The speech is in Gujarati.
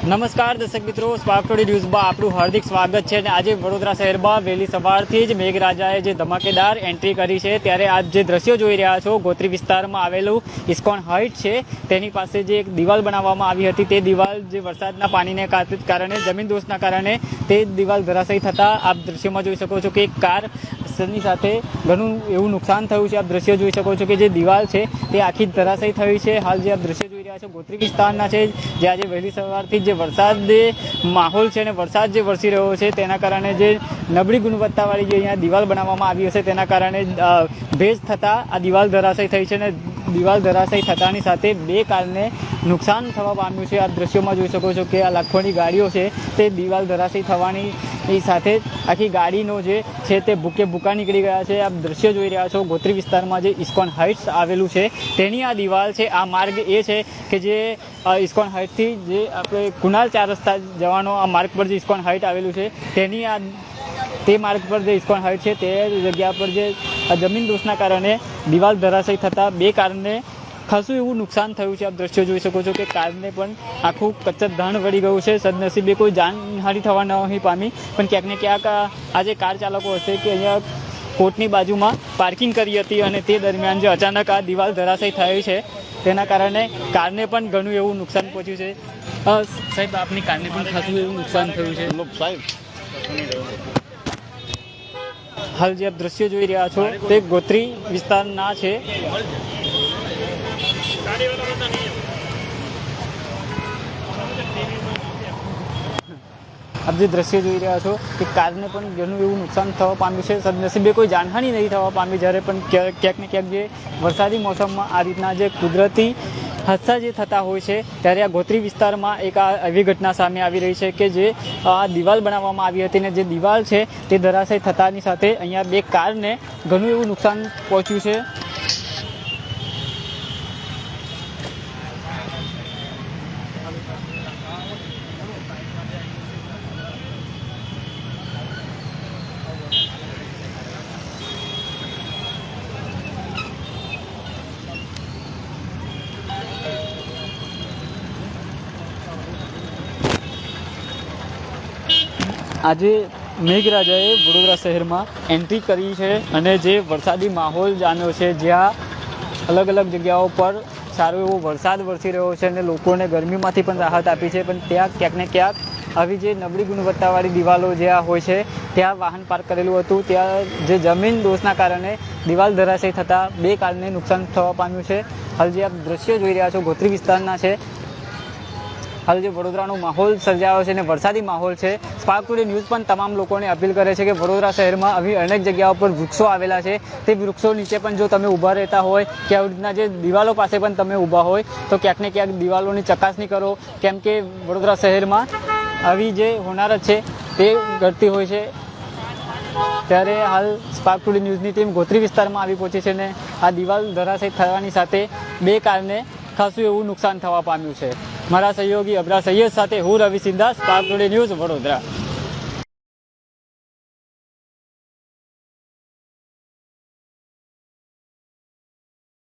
નમસ્કાર દર્શક મિત્રો, સ્પાર્ક ટુડે ન્યૂઝમાં આપણું હાર્દિક સ્વાગત છે. અને આજે વડોદરા શહેરમાં વહેલી સવારથી જ મેઘરાજાએ જે ધમાકેદાર એન્ટ્રી કરી છે, ત્યારે આપ જે દ્રશ્યો જોઈ રહ્યા છો, ગોત્રી વિસ્તારમાં આવેલું ઇસ્કોન હાઇટ છે, તેની પાસે જે એક દિવાલ બનાવવામાં આવી હતી, તે દિવાલ જે વરસાદના પાણીને કારણે, જમીન દોષના કારણે તે દિવાલ ધરાશયી થતાં આપ દ્રશ્યોમાં જોઈ શકો છો કે એક કાર ની સાથે ઘણું એવું નુકસાન થયું છે. આપ દ્રશ્યો જોઈ શકો છો કે જે દિવાલ છે તે આખી ધરાશયી થઈ છે. હાલ જે આપ દ્રશ્યો જોઈ રહ્યા છો ગોત્રી વિસ્તારના છે, જે આજે વહેલી સવારથી જે વરસાદ માહોલ છે અને વરસાદ જે વરસી રહ્યો છે, તેના કારણે જે નબળી ગુણવત્તાવાળી જે અહીંયા દિવાલ બનાવવામાં આવી હશે, તેના કારણે ભેજ થતાં આ દિવાલ ધરાશયી થઈ છે. અને દિવાલ ધરાશયી થતાની સાથે બે કારને નુકસાન થવા પામ્યું છે. આપ દ્રશ્યોમાં જોઈ શકો છો કે આ લાખોની ગાડીઓ છે તે દિવાલ ધરાશયી થવાની સાથે આખી ગાડીનો જે છે તે ભૂકા નીકળી ગયા છે. આપ દ્રશ્યો જોઈ રહ્યા છો ગોત્રી વિસ્તારમાં જે ઇસ્કોન હાઇટ્સ આવેલું છે તેની આ દિવાલ છે. આ માર્ગ એ છે કે જે ઇસ્કોન હાઇટથી જે આપણે કુનાલ 4 રસ્તા જવાનો આ માર્ગ પર જે ઇસ્કોન હાઇટ આવેલું છે, તેની તે માર્ગ પર જે ઇસ્કોન હાઇટ છે તે જગ્યા પર જે જમીન દોષના કારણે દિવાલ ધરાશયી થતાં બે કારને ખાસું એવું નુકસાન થયું છે. આપ દ્રશ્યો જોઈ શકો છો કે કારને પણ આખું કચ્ચર વળી ગયું છે. સદનસીબે કોઈ જાનહાનિ થવા નહીં પામી, પણ ક્યાંક ને ક્યાંક આ જે કાર ચાલકો હશે કે અહીંયા કોર્ટની બાજુમાં પાર્કિંગ કરી હતી અને તે દરમિયાન જે અચાનક આ દિવાલ ધરાશયી થઈ છે, તેના કારણે કારને પણ ઘણું એવું નુકસાન પહોંચ્યું છે. સાહેબ, આપની કારને પણ ખાસું એવું નુકસાન થયું છે. સાહેબ, હાલ જે આપ દ્રશ્યો જોઈ રહ્યા છો તે ગોત્રી વિસ્તારના છે. આપ જે દ્રશ્ય જોઈ રહ્યા છો કે કારને પણ ઘણું એવું નુકસાન થવા પામ્યું છે. સદનસીબે કોઈ જાનહાનિ નહીં થવા પામી. જ્યારે પણ ક્યાંક ને ક્યાંક જે વરસાદી મોસમમાં આ રીતના જે કુદરતી હાદસા જે થતા હોય છે, ત્યારે આ ગોત્રી વિસ્તારમાં એક એવી ઘટના સામે આવી રહી છે કે જે આ દિવાલ બનાવવામાં આવી હતી ને જે દિવાલ છે તે ધરાશયી થતાની સાથે અહીંયા બે કારને ઘણું એવું નુકસાન પહોંચ્યું છે. આજે મેઘરાજાએ વડોદરા શહેરમાં એન્ટ્રી કરી છે અને જે વરસાદી માહોલ જામ્યો છે, જ્યાં અલગ અલગ જગ્યાઓ પર સારો એવો વરસાદ વરસી રહ્યો છે અને લોકોને ગરમીમાંથી પણ રાહત આપી છે. પણ ત્યાં ક્યાંક ને ક્યાંક આવી જે નબળી ગુણવત્તાવાળી દિવાલો જ્યાં હોય છે, ત્યાં વાહન પાર્ક કરેલું હતું, ત્યાં જે જમીન દોષના કારણે દિવાલ ધરાશયી થતાં બે કારને નુકસાન થવા પામ્યું છે. હાલ જે આપ દ્રશ્યો જોઈ રહ્યા છો ગોત્રી વિસ્તારના છે. હાલ જે વડોદરાનો માહોલ સર્જાયો છે અને વરસાદી માહોલ છે. સ્પાર્ક ટુડે ન્યૂઝ પણ તમામ લોકોને અપીલ કરે છે કે વડોદરા શહેરમાં આવી અનેક જગ્યાઓ પર વૃક્ષો આવેલા છે, તે વૃક્ષો નીચે પણ જો તમે ઊભા રહેતા હોય કે આવી રીતના જે દિવાલો પાસે પણ તમે ઊભા હોય તો ક્યાંક ને ક્યાંક દિવાલોની ચકાસણી કરો, કેમ કે વડોદરા શહેરમાં આવી જે હોનારત છે તે ઘટતી હોય છે. ત્યારે હાલ સ્પાર્ક ટુડે ન્યૂઝની ટીમ ગોત્રી વિસ્તારમાં આવી પહોંચી છે અને આ દિવાલ ધરાશયી થવાની સાથે બે કારને ખાસું એવું નુકસાન થવા પામ્યું છે. મારા સહયોગી અબરા સૈયદ સાથે હું Ravi Sindha, spark today news, Vadodara.